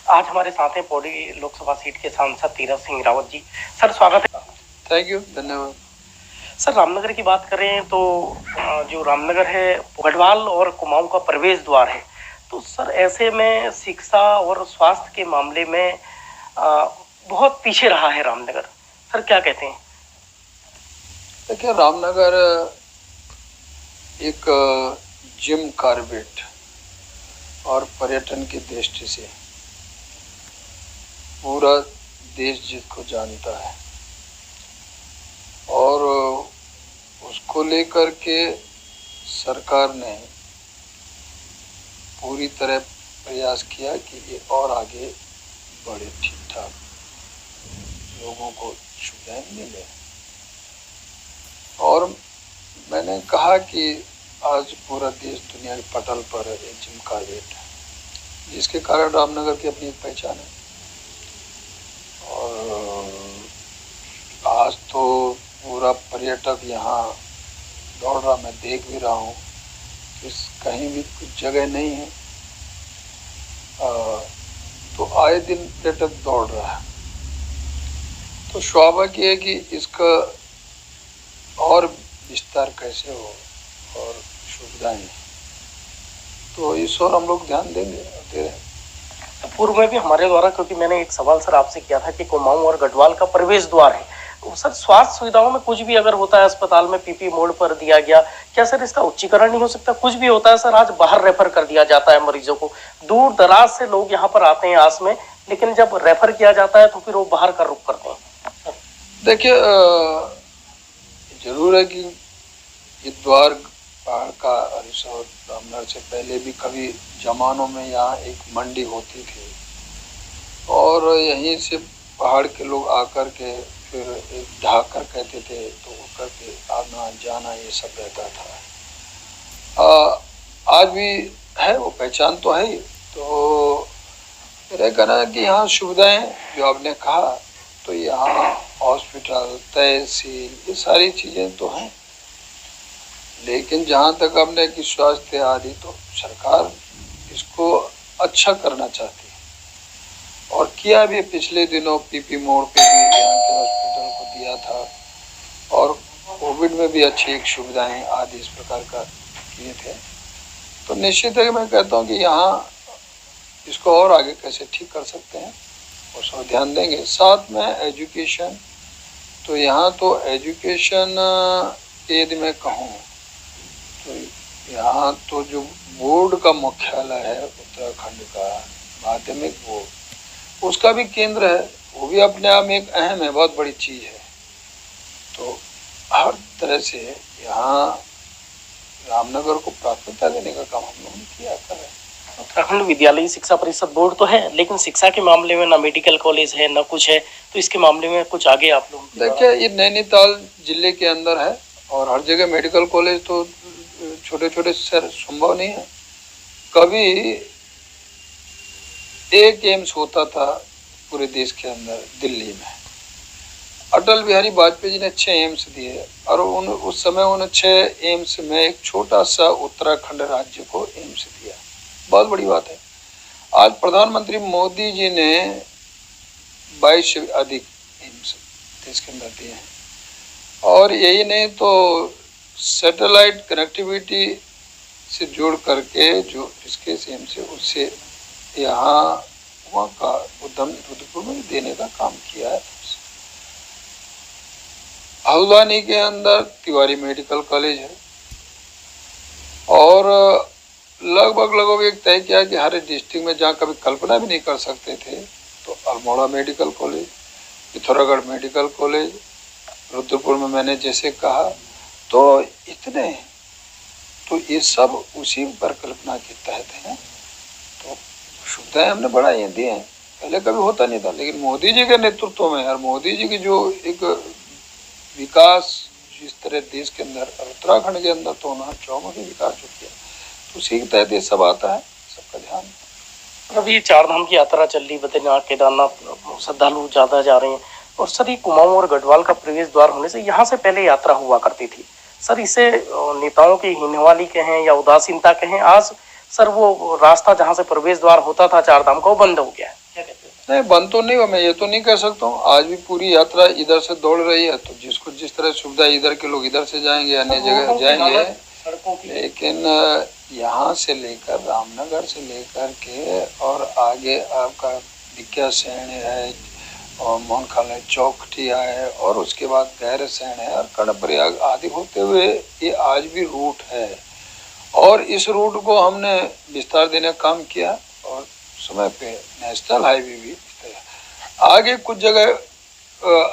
आज हमारे साथ हैं पौड़ी लोकसभा सीट के सांसद तीरथ सिंह रावत जी। सर स्वागत है। थैंक यू, धन्यवाद। सर रामनगर की बात करें तो जो रामनगर है गढ़वाल और कुमाऊं का प्रवेश द्वार है, तो सर ऐसे में शिक्षा और स्वास्थ्य के मामले में बहुत पीछे रहा है रामनगर। सर क्या कहते हैं? देखिए, रामनगर एक जिम कार्बेट और पर्यटन की दृष्टि से पूरा देश जिसको जानता है और उसको लेकर के सरकार ने पूरी तरह प्रयास किया कि ये और आगे बढ़े, ठीक ठाक लोगों को सुविधाएं मिले। और मैंने कहा कि आज पूरा देश दुनिया के पटल पर एक जिम कार्बेट है, जिसके कारण रामनगर की अपनी एक पहचान है। और आज तो पूरा पर्यटक यहाँ दौड़ रहा, मैं देख भी रहा हूँ, कहीं भी कुछ जगह नहीं है तो आए दिन पर्यटक दौड़ रहा है। तो स्वाभाविक है कि इसका और विस्तार कैसे हो और सुविधाएं, तो इस ओर हम लोग ध्यान देंगे और दे रहे हैं। पूर्व में भी हमारे द्वारा, क्योंकि मैंने एक सवाल सर आपसे किया था कि कुमाऊं और गढ़वाल का प्रवेश द्वार है, तो सर स्वास्थ्य सुविधाओं में कुछ भी अगर होता है अस्पताल में पीपी मोड पर दिया गया, क्या सर इसका उच्चीकरण नहीं हो सकता? कुछ भी होता है सर, आज बाहर रेफर कर दिया जाता है मरीजों को। दूर दराज से लोग यहाँ पर आते हैं आस में, लेकिन जब रेफर किया जाता है तो फिर वो बाहर का रुख करते हैं। देखिए, जरूर है कि ये द्वार पहाड़ का रिसोर्ट रामनगर से पहले भी कभी जमानों में यहाँ एक मंडी होती थी और यहीं से पहाड़ के लोग आकर के फिर एक ढाकर कहते थे, तो उतर के आना जाना ये सब रहता था। आज भी है, वो पहचान तो है ही। तो मेरा कहना है कि यहाँ सुविधाएं जो आपने कहा, तो यहाँ हॉस्पिटल, तहसील, ये सारी चीज़ें तो हैं, लेकिन जहाँ तक हमने कि स्वास्थ्य आदि, तो सरकार इसको अच्छा करना चाहती है और किया भी। पिछले दिनों पीपी मोड़ पे भी यहाँ के हॉस्पिटल को दिया था और कोविड में भी अच्छी एक सुविधाएं आदि इस प्रकार का किए थे। तो निश्चित है कि मैं कहता हूँ कि यहाँ इसको और आगे कैसे ठीक कर सकते हैं उस पर ध्यान देंगे। साथ में एजुकेशन, तो यहाँ तो एजुकेशन यदि मैं कहूँ तो यहाँ तो जो बोर्ड का मुख्यालय है उत्तराखंड का माध्यमिक बोर्ड, उसका भी केंद्र है, वो भी अपने आप में एक अहम है, बहुत बड़ी चीज़ है। तो हर तरह से यहाँ रामनगर को प्राथमिकता देने का काम हम लोगों ने किया कर रहे हैं। उत्तराखंड विद्यालय शिक्षा परिषद बोर्ड तो है, लेकिन शिक्षा के मामले में ना मेडिकल कॉलेज है ना कुछ है, तो इसके मामले में कुछ आगे आप लोग देखिए, ये नैनीताल जिले के अंदर है और हर जगह मेडिकल कॉलेज तो छोटे छोटे शहर संभव नहीं है। कभी एक एम्स होता था पूरे देश के अंदर, दिल्ली में। अटल बिहारी वाजपेयी जी ने 6 एम्स दिए और उस समय उन 6 एम्स में एक छोटा सा उत्तराखंड राज्य को एम्स दिया। बहुत बड़ी बात है। आज प्रधानमंत्री मोदी जी ने 22 से अधिक एम्स देश के अंदर दिए हैं और यही नहीं तो सैटेलाइट कनेक्टिविटी से जोड़ करके जो इसके एम्स है उससे यहाँ वहाँ का उद्यम रुद्रपुर में देने का काम किया है। हल्द्वानी के अंदर तिवारी मेडिकल कॉलेज है और लगभग एक तय किया कि हर डिस्ट्रिक्ट में जहाँ कभी कल्पना भी नहीं कर सकते थे, तो Almora medical college, Pithoragarh medical college, Rudrapur में मैंने जैसे कहा, तो इतने, तो ये सब उसी परिकल्पना के तहत है। तो सुविधाएं हमने बढ़ाई दी हैं, पहले कभी होता नहीं था, लेकिन मोदी जी के नेतृत्व में और मोदी जी की जो एक विकास जिस तरह देश के अंदर और उत्तराखंड के अंदर तो उन्होंने चौमुखी विकास जो किया, तो उसी के तहत ये सब आता है, सबका ध्यान। अभी 4 धाम की यात्रा चल रही, बद्रीनाथ केदारनाथ श्रद्धालु ज्यादा जा रहे हैं और सर ये कुमाऊं और गढ़वाल का प्रवेश द्वार होने से यहाँ से पहले यात्रा हुआ करती थी। सर इसे नेताओं की हीनवाली कहें या उदासीनता कहें, आज सर वो रास्ता जहाँ से प्रवेश द्वार होता था 4 धाम का, वो बंद हो गया है। नहीं, बंद तो नहीं हुआ, मैं ये तो नहीं कह सकता हूँ। आज भी पूरी यात्रा इधर से दौड़ रही है, तो जिसको जिस तरह सुविधा, इधर के लोग इधर से जाएंगे, अन्य जगह जाएंगे। लेकिन यहाँ से लेकर रामनगर से लेकर के और आगे आपका विज्ञासेन है और मोहनखाल चौखटिया है और उसके बाद गैरसैंण है और कर्णप्रयाग आदि होते हुए ये आज भी रूट है। और इस रूट को हमने विस्तार देने का काम किया और समय पे नेशनल हाईवे भी आगे कुछ जगह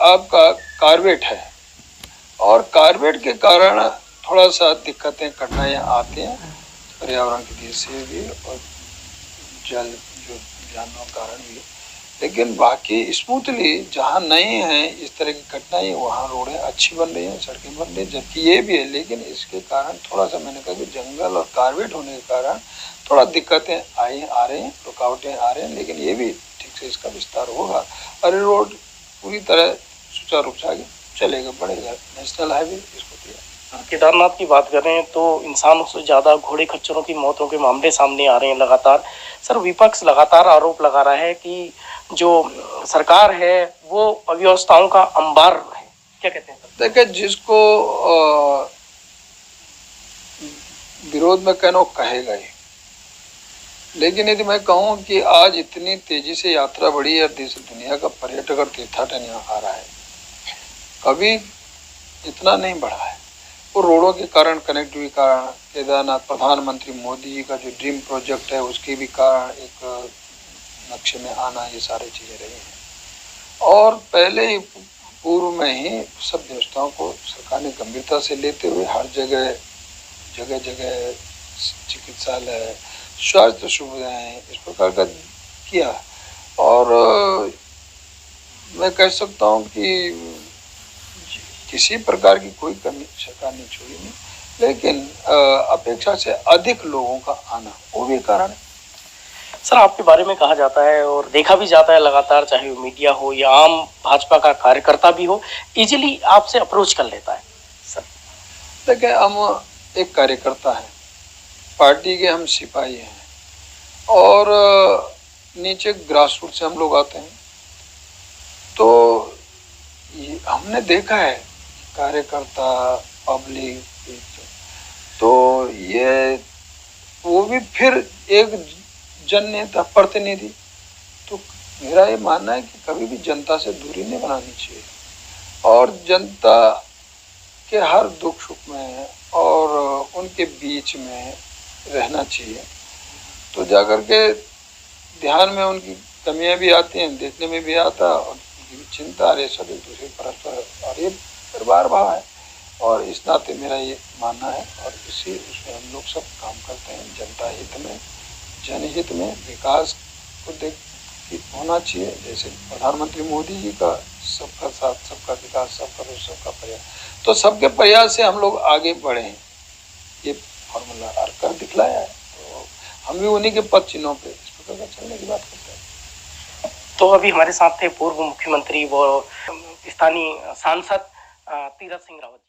आपका कार्बेट है और कार्बेट के कारण थोड़ा सा दिक्कतें कठिनाइयाँ आती हैं पर्यावरण की दृष्टि से भी और जल जो जानवरों के कारण भी। लेकिन बाकी स्मूथली जहाँ नहीं है इस तरह की कठिनाई, वहाँ रोडें अच्छी बन रही हैं, सड़कें बन रही हैं, जबकि ये भी है। लेकिन इसके कारण थोड़ा सा मैंने कहा कि जंगल और कार्बेट होने के कारण थोड़ा दिक्कतें आ रही हैं, रुकावटें आ रही हैं। लेकिन ये भी ठीक से इसका विस्तार होगा और ये रोड पूरी तरह सुचारू रूप से आगे चलेगा, बढ़ेगा। नेशनल हाईवे इसको दिया। केदारनाथ की बात करें तो इंसानों से ज्यादा घोड़े खच्चरों की मौतों के मामले सामने आ रहे हैं लगातार। सर, विपक्ष लगातार आरोप लगा रहा है कि जो सरकार है वो अव्यवस्थाओं का अंबार है, क्या कहते हैं सर? देखिए, जिसको विरोध में कहना कहेगा ही। लेकिन यदि मैं कहूँ कि आज इतनी तेजी से यात्रा बढ़ी है, देश दुनिया का पर्यटक और तीर्थाटन यहाँ आ रहा है, कभी इतना नहीं बढ़ा है। वो रोडों के कारण, कनेक्टिविटी कारण, केदारनाथ प्रधानमंत्री मोदी जी का जो ड्रीम प्रोजेक्ट है उसके भी कारण एक नक्शे में आना, ये सारी चीज़ें रही हैं। और पहले ही पूर्व में ही सब व्यवस्थाओं को सरकार ने गंभीरता से लेते हुए हर जगह जगह चिकित्सालय, स्वास्थ्य सुविधाएं इस प्रकार का किया। और मैं कह सकता हूँ कि किसी प्रकार की कोई कमी सरकार ने छोड़ी नहीं, लेकिन अपेक्षा से अधिक लोगों का आना वो भी कारण है। सर, आपके बारे में कहा जाता है और देखा भी जाता है लगातार, चाहे वो मीडिया हो या आम भाजपा का कार्यकर्ता भी हो, इजीली आपसे अप्रोच कर लेता है। सर देखिए, हम एक कार्यकर्ता हैं, पार्टी के हम सिपाही हैं और नीचे ग्रास रूट से हम लोग आते हैं। तो हमने देखा है कार्यकर्ता, पब्लिक, तो ये वो भी फिर एक जननेता, प्रतिनिधि। तो मेरा ये मानना है कि कभी भी जनता से दूरी नहीं बनानी चाहिए और जनता के हर दुख सुख में और उनके बीच में रहना चाहिए। तो जाकर के ध्यान में उनकी कमियां भी आती हैं, देखने में भी आता और उनकी भी चिंता, अरे सब एक दूसरे परस्पर, और ये परिवार भाव है। और इस नाते मेरा ये मानना है और इसी उसमें हम लोग सब काम करते हैं, जनता हित में, जनहित में, विकास को देख होना चाहिए। जैसे प्रधानमंत्री मोदी जी का सबका साथ, सबका विकास, सबका विकास, सबका प्रयास, तो सबके प्रयास से हम लोग आगे बढ़े हैं, ये फॉर्मूला कर दिखलाया है। तो हम भी उन्हीं के पद चिन्हों पे इस प्रकार का चलने की बात करते हैं। तो अभी हमारे साथ थे पूर्व मुख्यमंत्री व स्थानीय सांसद तीरथ सिंह रावत।